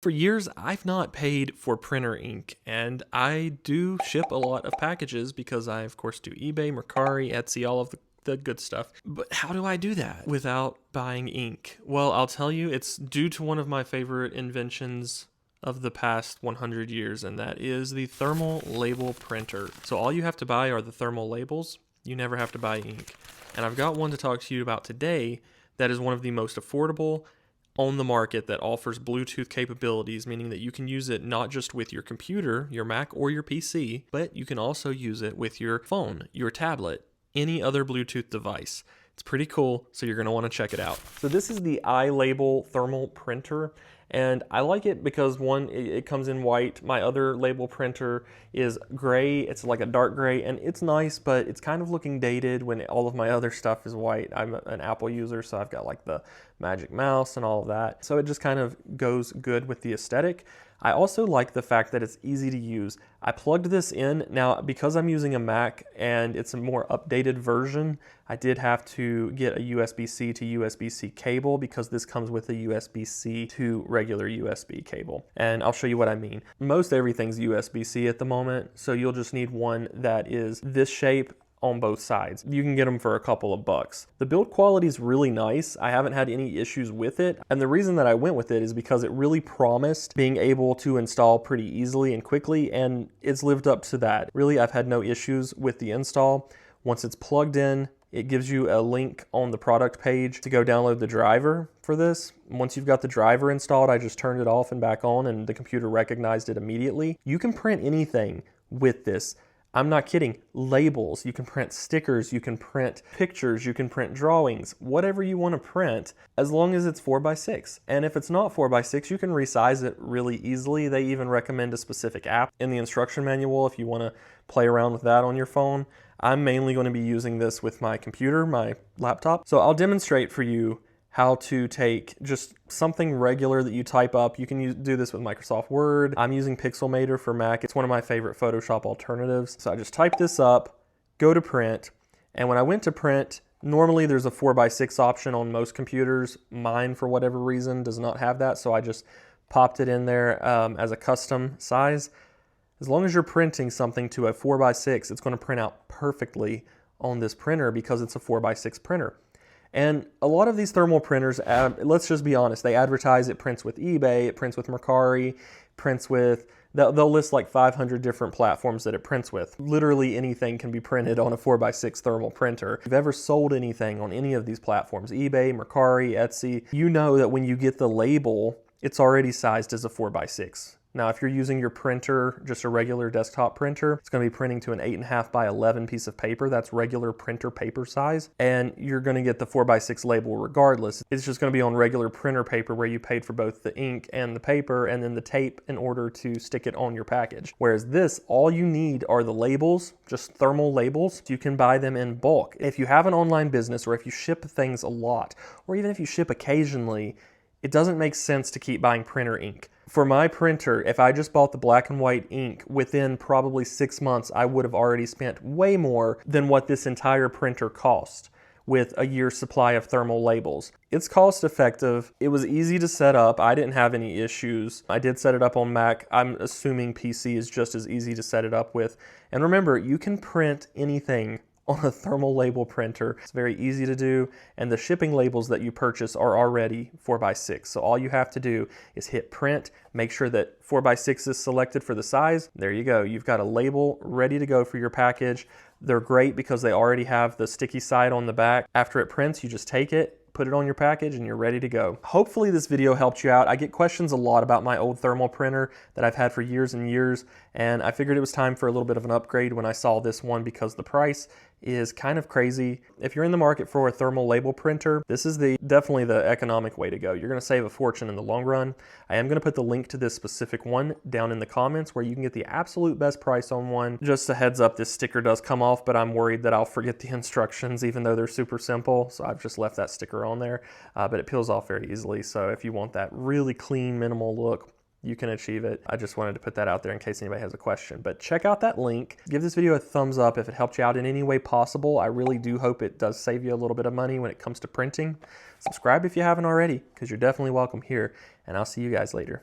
For years, I've not paid for printer ink, and I do ship a lot of packages because I, of course, do eBay, Mercari, Etsy, all of the good stuff. But how do I do that without buying ink? Well, I'll tell you, it's due to one of my favorite inventions of the past 100 years, and that is the thermal label printer. So all you have to buy are the thermal labels. You never have to buy ink. And I've got one to talk to you about today that is one of the most affordable on the market that offers Bluetooth capabilities, meaning that you can use it not just with your computer, your Mac, or your PC, but you can also use it with your phone, your tablet, any other Bluetooth device. It's pretty cool, so you're going to want to check it out. So this is the iLabelThermal printer, and I like it because one, it comes in white. My other label printer is gray. It's like a dark gray, and it's nice, but it's kind of looking dated when all of my other stuff is white. I'm an Apple user, so I've got like the Magic Mouse and all of that. So it just kind of goes good with the aesthetic. I also like the fact that it's easy to use. I plugged this in. Now, because I'm using a Mac and it's a more updated version, I did have to get a USB-C to USB-C cable because this comes with a USB-C to regular USB cable. And I'll show you what I mean. Most everything's USB-C at the moment, so you'll just need one that is this shape on both sides. You can get them for a couple of bucks. The build quality is really nice. I haven't had any issues with it. And the reason that I went with it is because it really promised being able to install pretty easily and quickly, and it's lived up to that. Really, I've had no issues with the install. Once it's plugged in, it gives you a link on the product page to go download the driver for this. Once you've got the driver installed, I just turned it off and back on, and the computer recognized it immediately. You can print anything with this. I'm not kidding. Labels, you can print stickers, you can print pictures, you can print drawings, whatever you want to print, as long as it's 4x6. And if it's not 4x6, you can resize it really easily. They even recommend a specific app in the instruction manual if you want to play around with that on your phone. I'm mainly going to be using this with my computer, my laptop. So I'll demonstrate for you how to take just something regular that you type up. You can do this with Microsoft Word. I'm using Pixelmator for Mac. It's one of my favorite Photoshop alternatives. So I just type this up, go to print, and when I went to print, normally there's a 4x6 option on most computers. Mine, for whatever reason, does not have that, so I just popped it in there as a custom size. As long as you're printing something to a 4x6, it's going to print out perfectly on this printer because it's a 4x6 printer. And a lot of these thermal printers, let's just be honest, they advertise it prints with eBay, it prints with Mercari, prints with, they'll list like 500 different platforms that it prints with. Literally anything can be printed on a 4x6 thermal printer. If you've ever sold anything on any of these platforms, eBay, Mercari, Etsy, you know that when you get the label, it's already sized as a 4x6. Now, if you're using your printer, just a regular desktop printer, it's going to be printing to an 8.5 by 11 piece of paper. That's regular printer paper size. And you're going to get the 4x6 label regardless. It's just going to be on regular printer paper where you paid for both the ink and the paper and then the tape in order to stick it on your package. Whereas this, all you need are the labels, just thermal labels. You can buy them in bulk. If you have an online business or if you ship things a lot, or even if you ship occasionally, it doesn't make sense to keep buying printer ink. For my printer, if I just bought the black and white ink, within probably 6 months, I would have already spent way more than what this entire printer cost with a year's supply of thermal labels. It's cost effective. It was easy to set up. I didn't have any issues. I did set it up on Mac. I'm assuming PC is just as easy to set it up with. And remember, you can print anything on a thermal label printer. It's very easy to do, and the shipping labels that you purchase are already 4x6. So all you have to do is hit print, make sure that 4x6 is selected for the size. There you go. You've got a label ready to go for your package. They're great because they already have the sticky side on the back. After it prints, you just take it, put it on your package, and you're ready to go. Hopefully this video helped you out. I get questions a lot about my old thermal printer that I've had for years and years, and I figured it was time for a little bit of an upgrade when I saw this one because the price is kind of crazy. If you're in the market for a thermal label printer, this is definitely the economic way to go. You're going to save a fortune in the long run. I am going to put the link to this specific one down in the comments where you can get the absolute best price on one. Just a heads up, this sticker does come off, but I'm worried that I'll forget the instructions even though they're super simple. So I've just left that sticker on there, but it peels off very easily. So if you want that really clean, minimal look, you can achieve it. I just wanted to put that out there in case anybody has a question. But check out that link. Give this video a thumbs up if it helped you out in any way possible. I really do hope it does save you a little bit of money when it comes to printing. Subscribe if you haven't already, because you're definitely welcome here. And I'll see you guys later.